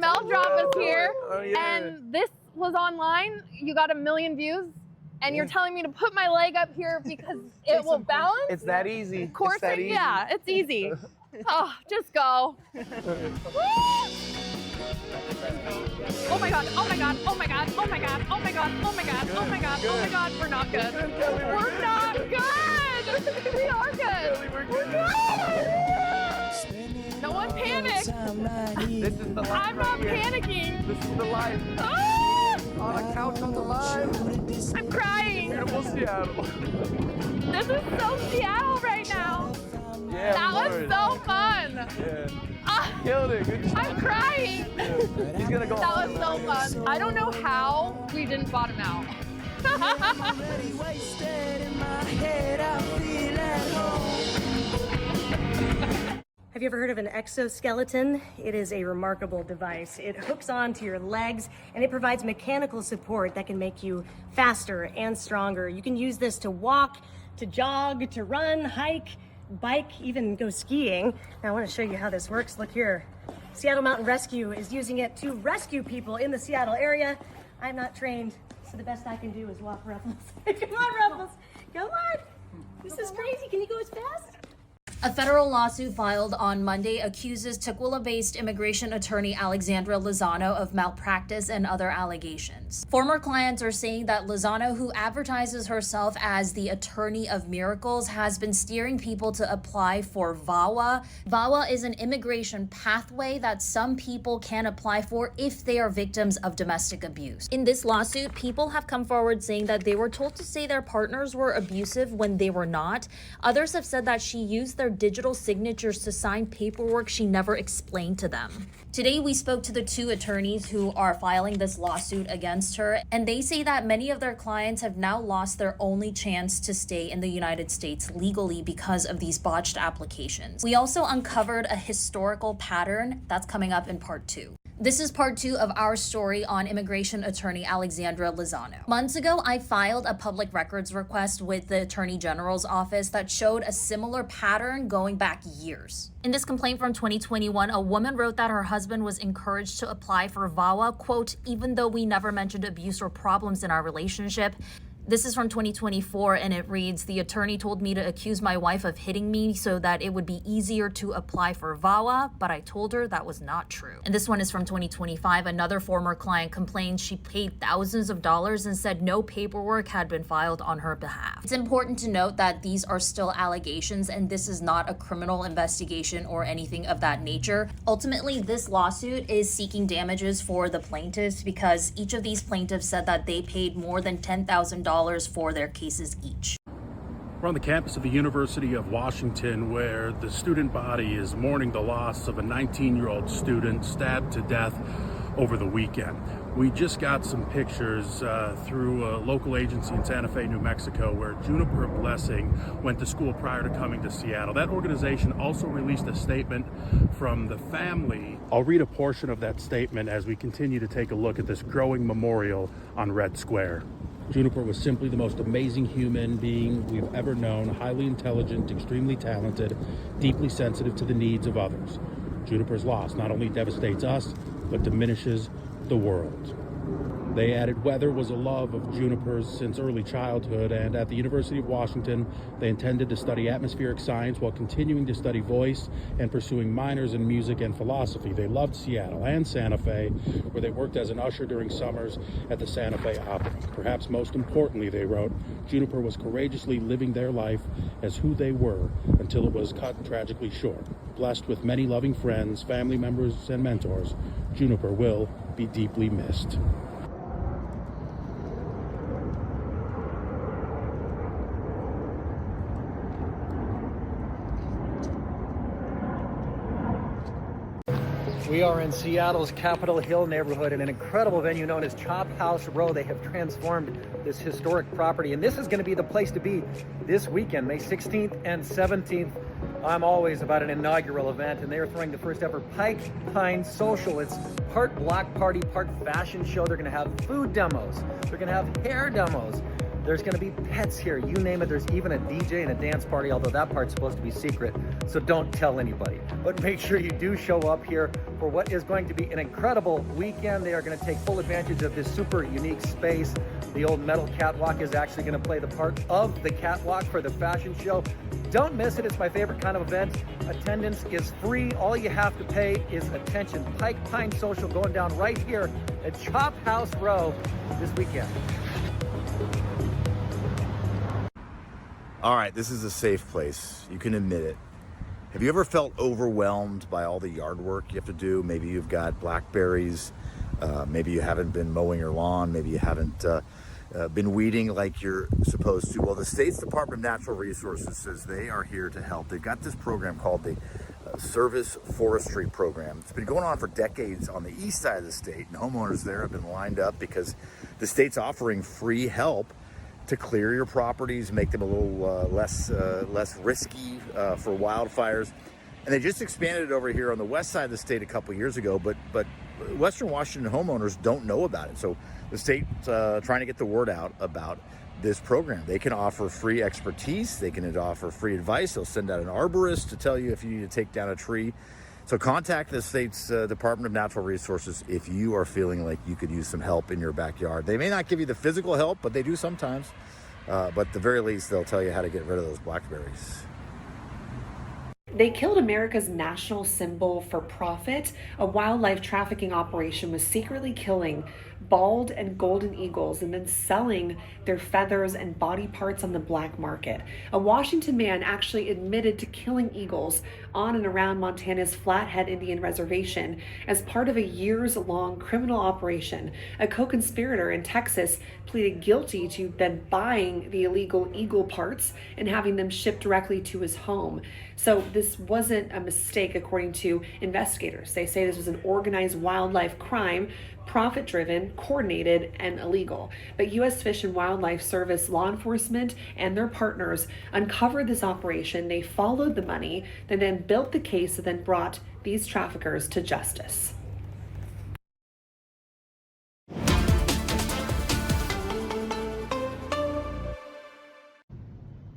Bell drop is here, Oh, yeah. and this was online. You got 1 million views, and you're telling me to put my leg up here because it will balance? It's that easy. It's Coursing? that easy. Yeah, it's easy. Oh, just go. Oh my god, oh my god, oh my god, oh my god, oh my god, oh my god, oh my god, oh my god, we're not good. We're not good! We are good! We're good. No one panic! This is the life. I'm not right here. panicking! This is the life. Ah! On a couch on the line. I'm crying! Beautiful Seattle. This is so Seattle right now! Yeah, That was so fun! Yeah. Ah, Killed it. Good job. I'm crying! He's gonna go. That was so fun. I don't know how we didn't bottom out. Have you ever heard of an exoskeleton? It is a remarkable device. It hooks onto your legs and it provides mechanical support that can make you faster and stronger. You can use this to walk, to jog, to run, hike, bike, even go skiing. Now I want to show you how this works. Look here. Seattle Mountain Rescue is using it to rescue people in the Seattle area. I'm not trained, so the best I can do is walk Ruffles. Come on, Ruffles. Come on. This is crazy. Can you go as fast? A federal lawsuit filed on Monday accuses Tukwila-based immigration attorney Alexandra Lozano of malpractice and other allegations. Former clients are saying that Lozano, who advertises herself as the Attorney of Miracles, has been steering people to apply for VAWA. VAWA is an immigration pathway that some people can apply for if they are victims of domestic abuse. In this lawsuit, people have come forward saying that they were told to say their partners were abusive when they were not. Others have said that she used their digital signatures to sign paperwork she never explained to them. Today, we spoke to the two attorneys who are filing this lawsuit against her, and they say that many of their clients have now lost their only chance to stay in the United States legally because of these botched applications. We also uncovered a historical pattern that's coming up in part 2. This is part 2 of our story on immigration attorney Alexandra Lozano. Months ago, I filed a public records request with the Attorney General's office that showed a similar pattern going back years. In this complaint from 2021, a woman wrote that her husband was encouraged to apply for VAWA, quote, even though we never mentioned abuse or problems in our relationship. This is from 2024, and it reads, the attorney told me to accuse my wife of hitting me so that it would be easier to apply for VAWA, but I told her that was not true. And this one is from 2025. Another former client complained she paid thousands of dollars and said no paperwork had been filed on her behalf. It's important to note that these are still allegations, and this is not a criminal investigation or anything of that nature. Ultimately, this lawsuit is seeking damages for the plaintiffs because each of these plaintiffs said that they paid more than $10,000 for their cases each. We're on the campus of the University of Washington, where the student body is mourning the loss of a 19-year-old student stabbed to death over the weekend. We just got some pictures through a local agency in Santa Fe, New Mexico, where Juniper Blessing went to school prior to coming to Seattle. That organization also released a statement from the family. I'll read a portion of that statement as we continue to take a look at this growing memorial on Red Square. Juniper was simply the most amazing human being we've ever known, highly intelligent, extremely talented, deeply sensitive to the needs of others. Juniper's loss not only devastates us, but diminishes the world. They added weather was a love of Juniper's since early childhood, and at the University of Washington, they intended to study atmospheric science while continuing to study voice and pursuing minors in music and philosophy. They loved Seattle and Santa Fe, where they worked as an usher during summers at the Santa Fe Opera. Perhaps most importantly, they wrote, Juniper was courageously living their life as who they were until it was cut tragically short. Blessed with many loving friends, family members, and mentors, Juniper will be deeply missed. We are in Seattle's Capitol Hill neighborhood in an incredible venue known as Chop House Row. They have transformed this historic property, and this is going to be the place to be this weekend, May 16th and 17th. I'm always about an inaugural event, and they are throwing the first ever Pike Pine Social. It's part block party, part fashion show. They're going to have food demos. They're going to have hair demos. There's going to be pets here, you name it. There's even a DJ and a dance party, although that part's supposed to be secret, so don't tell anybody. But make sure you do show up here for what is going to be an incredible weekend. They are going to take full advantage of this super unique space. The old metal catwalk is actually going to play the part of the catwalk for the fashion show. Don't miss it. It's my favorite kind of event. Attendance is free. All you have to pay is attention. Pike Pine Social going down right here at Chop House Row this weekend. All right, this is a safe place. You can admit it. Have you ever felt overwhelmed by all the yard work you have to do? Maybe you've got blackberries. Maybe you haven't been mowing your lawn. Maybe you haven't been weeding like you're supposed to. Well, the state's Department of Natural Resources says they are here to help. They've got this program called the Service Forestry Program. It's been going on for decades on the east side of the state, and homeowners there have been lined up because the state's offering free help to clear your properties, make them a little less risky for wildfires. And they just expanded it over here on the west side of the state a couple years ago, but Western Washington homeowners don't know about it. So the state's trying to get the word out about this program. They can offer free expertise. They can offer free advice. They'll send out an arborist to tell you if you need to take down a tree. So contact the state's Department of Natural Resources if you are feeling like you could use some help in your backyard. They may not give you the physical help, but they do sometimes. But at the very least, they'll tell you how to get rid of those blackberries. They killed America's national symbol for profit. A wildlife trafficking operation was secretly killing bald and golden eagles and then selling their feathers and body parts on the black market. A Washington man actually admitted to killing eagles on and around Montana's Flathead Indian Reservation as part of a years-long criminal operation. A co-conspirator in Texas pleaded guilty to then buying the illegal eagle parts and having them shipped directly to his home. So this wasn't a mistake, according to investigators. They say this was an organized wildlife crime, profit-driven, coordinated, and illegal. But U.S. Fish and Wildlife Service law enforcement and their partners uncovered this operation. They followed the money, they then built the case, and then brought these traffickers to justice.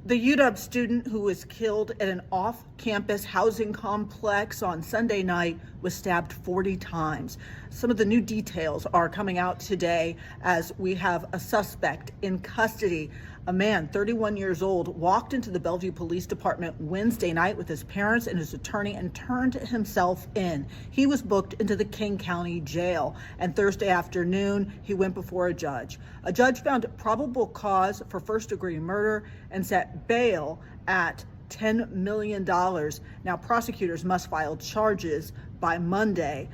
The UW student who was killed at an off-campus housing complex on Sunday night was stabbed 40 times. Some of the new details are coming out today as we have a suspect in custody. A man, 31 years old, walked into the Bellevue Police Department Wednesday night with his parents and his attorney and turned himself in. He was booked into the King County Jail, and Thursday afternoon, he went before a judge. A judge found probable cause for first-degree murder and set bail at $10 million. Now, prosecutors must file charges by Monday.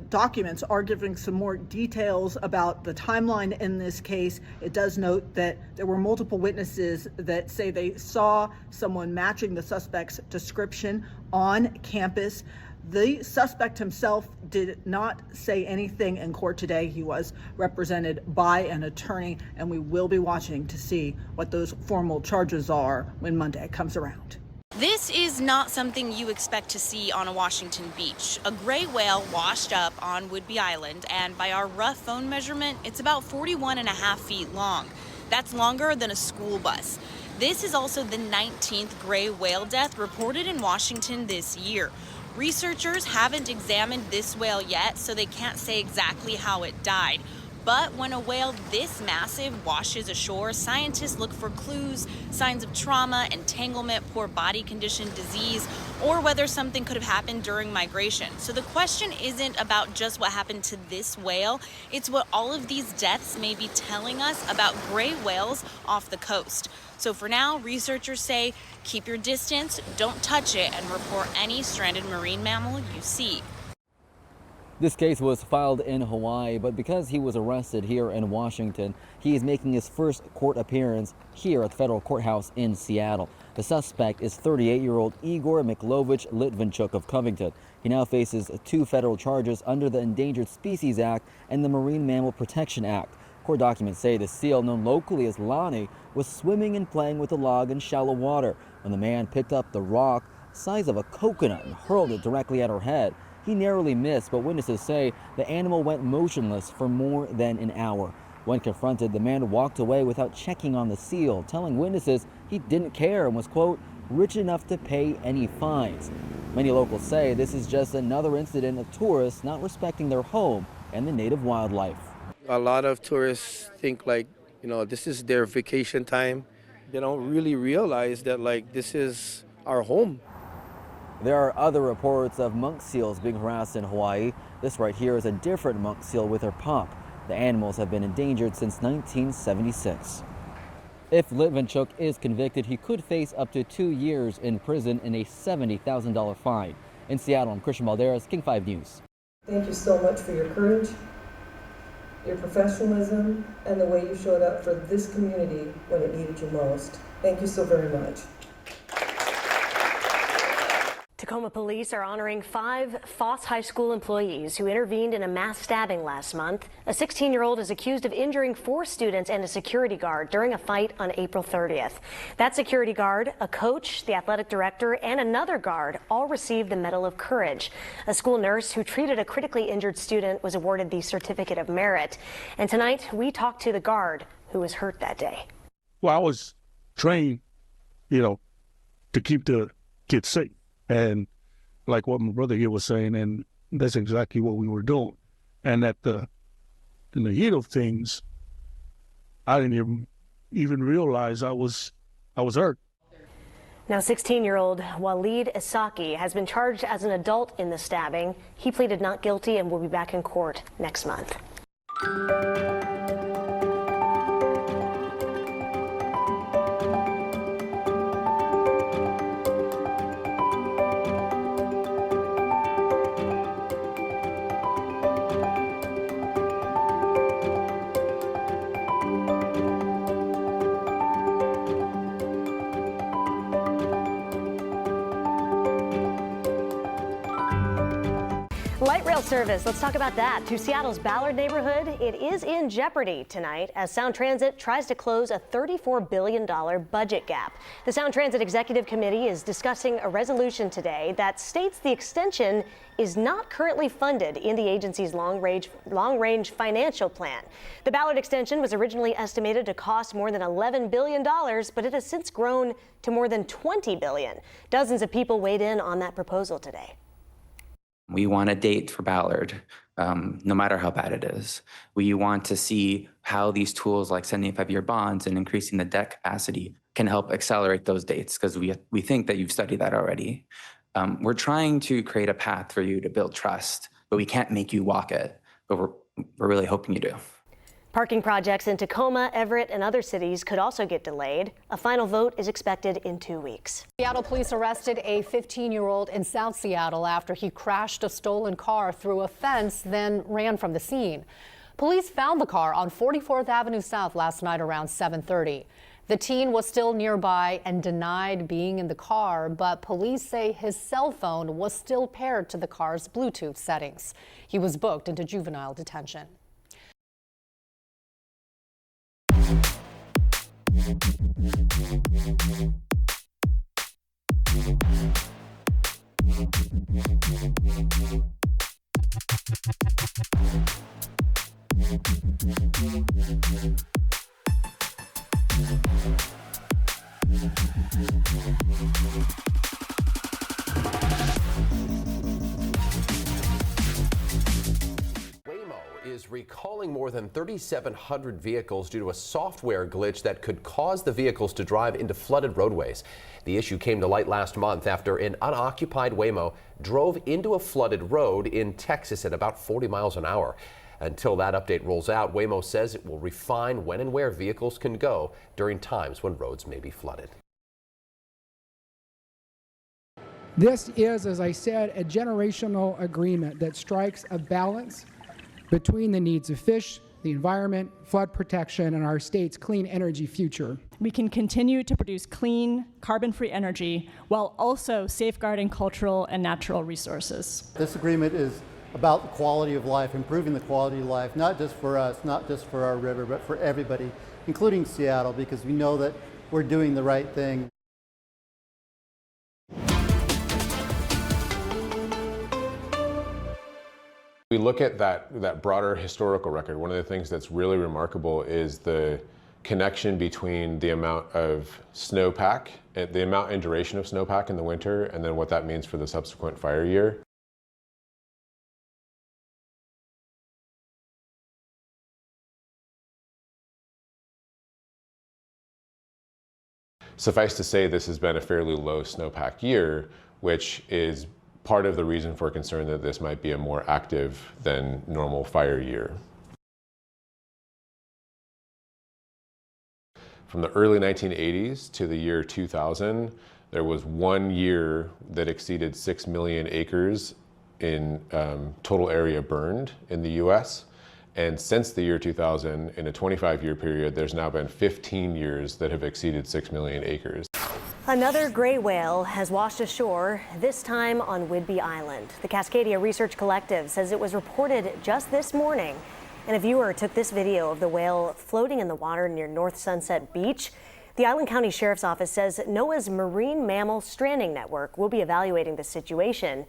Documents are giving some more details about the timeline in this case. It does note that there were multiple witnesses that say they saw someone matching the suspect's description on campus. The suspect himself did not say anything in court today. He was represented by an attorney, and we will be watching to see what those formal charges are when Monday comes around. This is not something you expect to see on a Washington beach. A gray whale washed up on Whidbey Island, and by our rough phone measurement, it's about 41.5 feet long. That's longer than a school bus. This is also the 19th gray whale death reported in Washington this year. Researchers haven't examined this whale yet, so they can't say exactly how it died. But when a whale this massive washes ashore, scientists look for clues, signs of trauma, entanglement, poor body condition, disease, or whether something could have happened during migration. So the question isn't about just what happened to this whale, it's what all of these deaths may be telling us about gray whales off the coast. So for now, researchers say keep your distance, don't touch it, and report any stranded marine mammal you see. This case was filed in Hawaii, but because he was arrested here in Washington, he is making his first court appearance here at the federal courthouse in Seattle. The suspect is 38-year-old Igor Miklovich Litvinchuk of Covington. He now faces 2 federal charges under the Endangered Species Act and the Marine Mammal Protection Act. Court documents say the seal, known locally as Lani, was swimming and playing with a log in shallow water when the man picked up the rock size of a coconut and hurled it directly at her head. He narrowly missed, but witnesses say the animal went motionless for more than an hour. When confronted, the man walked away without checking on the seal, telling witnesses he didn't care and was, quote, rich enough to pay any fines. Many locals say this is just another incident of tourists not respecting their home and the native wildlife. A lot of tourists think like, this is their vacation time. They don't really realize that this is our home. There are other reports of monk seals being harassed in Hawaii. This right here is a different monk seal with her pup. The animals have been endangered since 1976. If Litvinchuk is convicted, he could face up to 2 years in prison and a $70,000 fine. In Seattle, I'm Christian Balderas, King 5 News. Thank you so much for your courage, your professionalism, and the way you showed up for this community when it needed you most. Thank you so very much. Tacoma police are honoring 5 Foss High School employees who intervened in a mass stabbing last month. A 16-year-old is accused of injuring 4 students and a security guard during a fight on April 30th. That security guard, a coach, the athletic director, and another guard all received the Medal of Courage. A school nurse who treated a critically injured student was awarded the Certificate of Merit. And tonight, we talked to the guard who was hurt that day. Well, I was trained, to keep the kids safe. And like what my brother here was saying, and that's exactly what we were doing. And in the heat of things, I didn't even realize I was hurt. Now, 16-year-old Waleed Isaki has been charged as an adult in the stabbing. He pleaded not guilty and will be back in court next month. Light rail service, let's talk about that. To Seattle's Ballard neighborhood, it is in jeopardy tonight as Sound Transit tries to close a $34 billion budget gap. The Sound Transit Executive Committee is discussing a resolution today that states the extension is not currently funded in the agency's long-range financial plan. The Ballard extension was originally estimated to cost more than $11 billion, but it has since grown to more than $20 billion. Dozens of people weighed in on that proposal today. We want a date for Ballard, no matter how bad it is. We want to see how these tools like 75-year bonds and increasing the debt capacity can help accelerate those dates, because we think that you've studied that already. We're trying to create a path for you to build trust, but we can't make you walk it, but we're really hoping you do. Parking projects in Tacoma, Everett, and other cities could also get delayed. A final vote is expected in 2 weeks. Seattle police arrested a 15-year-old in South Seattle after he crashed a stolen car through a fence, then ran from the scene. Police found the car on 44th Avenue South last night around 7:30. The teen was still nearby and denied being in the car, but police say his cell phone was still paired to the car's Bluetooth settings. He was booked into juvenile detention. Is recalling more than 3,700 vehicles due to a software glitch that could cause the vehicles to drive into flooded roadways. The issue came to light last month after an unoccupied Waymo drove into a flooded road in Texas at about 40 miles an hour. Until that update rolls out, Waymo says it will refine when and where vehicles can go during times when roads may be flooded. This is, as I said, a generational agreement that strikes a balance between the needs of fish, the environment, flood protection, and our state's clean energy future. We can continue to produce clean, carbon-free energy while also safeguarding cultural and natural resources. This agreement is about the quality of life, improving the quality of life, not just for us, not just for our river, but for everybody, including Seattle, because we know that we're doing the right thing. We look at that broader historical record. One of the things that's really remarkable is the connection between the amount of snowpack, the amount and duration of snowpack in the winter, and then what that means for the subsequent fire year. Suffice to say, this has been a fairly low snowpack year, which is part of the reason for concern that this might be a more active than normal fire year. From the early 1980s to the year 2000, there was one year that exceeded 6 million acres in total area burned in the US. And since the year 2000, in a 25-year period, there's now been 15 years that have exceeded 6 million acres. Another gray whale has washed ashore, this time on Whidbey Island. The Cascadia Research Collective says it was reported just this morning, and a viewer took this video of the whale floating in the water near North Sunset Beach. The Island County Sheriff's Office says NOAA's Marine Mammal Stranding Network will be evaluating the situation.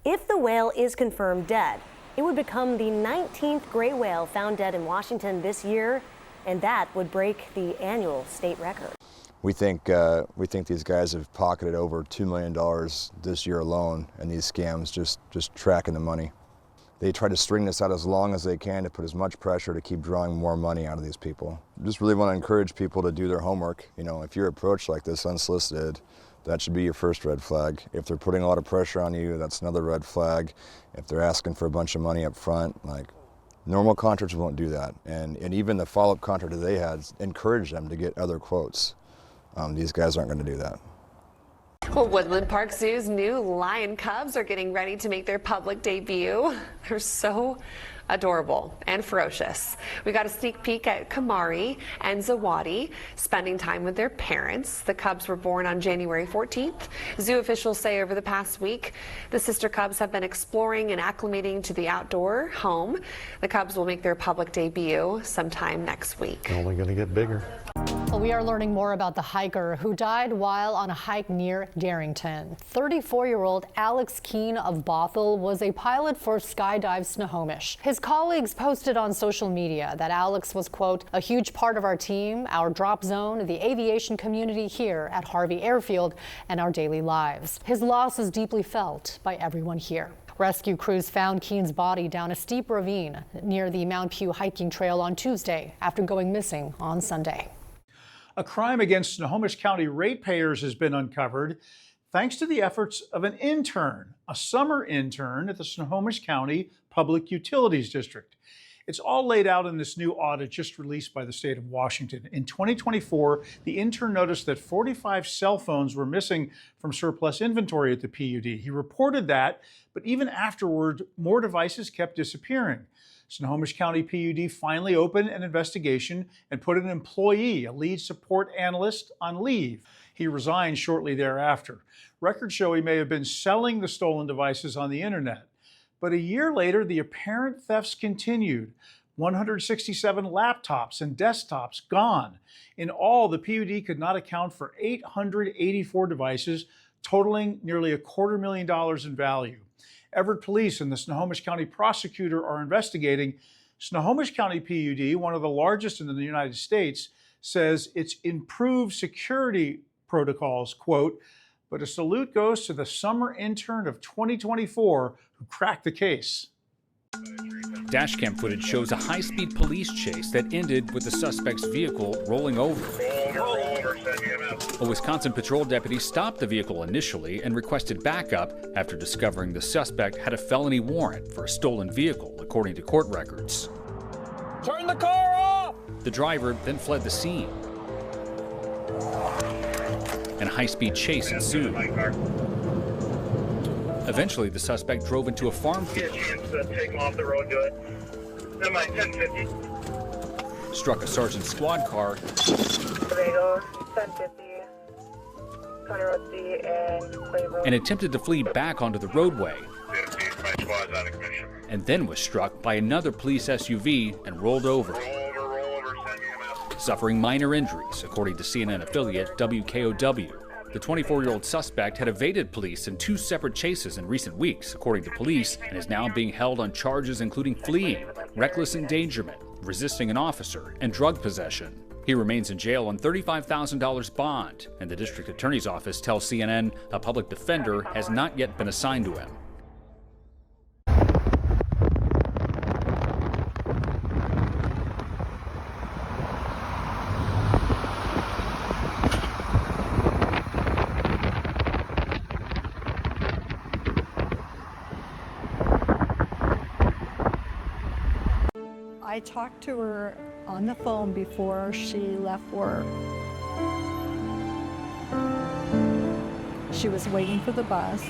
If the whale is confirmed dead, it would become the 19th gray whale found dead in Washington this year, and that would break the annual state record. We think these guys have pocketed over $2 million this year alone, and these scams just tracking the money. They try to string this out as long as they can to put as much pressure to keep drawing more money out of these people. Just really want to encourage people to do their homework. You know, if you're approached like this unsolicited, that should be your first red flag. If they're putting a lot of pressure on you, that's another red flag. If they're asking for a bunch of money up front, like, normal contractors won't do that. And even the follow-up contractor they had encouraged them to get other quotes. These guys aren't going to do that. Well, Woodland Park Zoo's new lion cubs are getting ready to make their public debut. They're so adorable and ferocious. We got a sneak peek at Kamari and Zawadi spending time with their parents. The cubs were born on January 14th. Zoo officials say over the past week, the sister cubs have been exploring and acclimating to the outdoor home. The cubs will make their public debut sometime next week. Only going to get bigger. Well, we are learning more about the hiker who died while on a hike near Darrington. 34-year-old Alex Keene of Bothell was a pilot for Skydive Snohomish. His colleagues posted on social media that Alex was, quote, a huge part of our team, our drop zone, the aviation community here at Harvey Airfield, and our daily lives. His loss is deeply felt by everyone here. Rescue crews found Keene's body down a steep ravine near the Mount Pugh hiking trail on Tuesday after going missing on Sunday. A crime against Snohomish County ratepayers has been uncovered thanks to the efforts of an intern, a summer intern at the Snohomish County Public Utilities District. It's all laid out in this new audit just released by the state of Washington. In 2024, the intern noticed that 45 cell phones were missing from surplus inventory at the PUD. He reported that, but even afterward, more devices kept disappearing. Snohomish County PUD finally opened an investigation and put an employee, a lead support analyst, on leave. He resigned shortly thereafter. Records show he may have been selling the stolen devices on the internet. But a year later, the apparent thefts continued. 167 laptops and desktops gone. In all, the PUD could not account for 884 devices, totaling nearly $250,000 in value. Everett Police and the Snohomish County prosecutor are investigating. Snohomish County PUD, one of the largest in the United States, says it's improved security protocols, quote, but a salute goes to the summer intern of 2024 who cracked the case. Dashcam footage shows a high-speed police chase that ended with the suspect's vehicle rolling over. A Wisconsin patrol deputy stopped the vehicle initially and requested backup after discovering the suspect had a felony warrant for a stolen vehicle, according to court records. Turn the car off! The driver then fled the scene, and a high-speed chase ensued. Eventually, the suspect drove into a farm field, Take him off the road, good. Semi 1050. struck a sergeant's squad car, and attempted to flee back onto the roadway, and then was struck by another police SUV and rolled over, suffering minor injuries, according to CNN affiliate WKOW. The 24-year-old suspect had evaded police in 2 separate chases in recent weeks, according to police, and is now being held on charges including fleeing, reckless endangerment, resisting an officer, and drug possession. He remains in jail on $35,000 bond, and the district attorney's office tells CNN a public defender has not yet been assigned to him. I talked to her on the phone before she left work. She was waiting for the bus.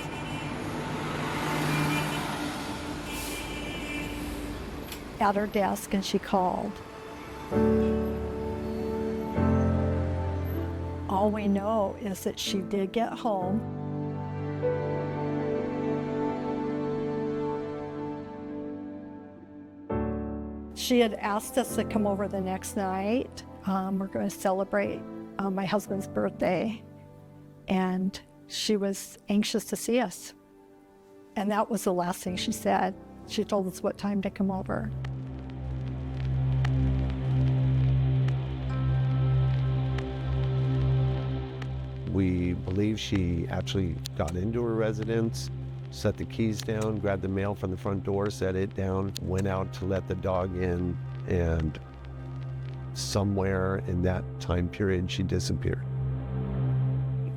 At her desk, and she called. All we know is that she did get home. She had asked us to come over the next night. We're going to celebrate my husband's birthday, and she was anxious to see us. And that was the last thing she said. She told us what time to come over. We believe she actually got into her residence, set the keys down, grabbed the mail from the front door, set it down, went out to let the dog in, and somewhere in that time period, she disappeared.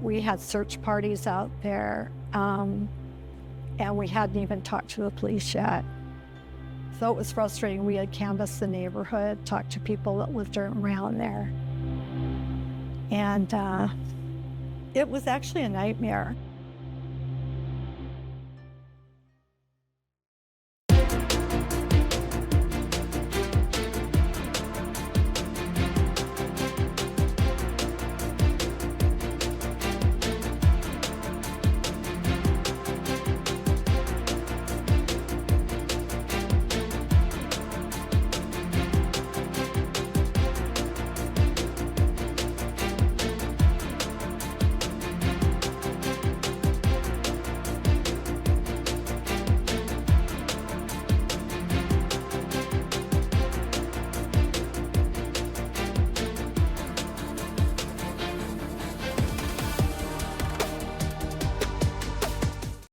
We had search parties out there, and we hadn't even talked to the police yet. So it was frustrating. We had canvassed the neighborhood, talked to people that lived around there. And it was actually a nightmare.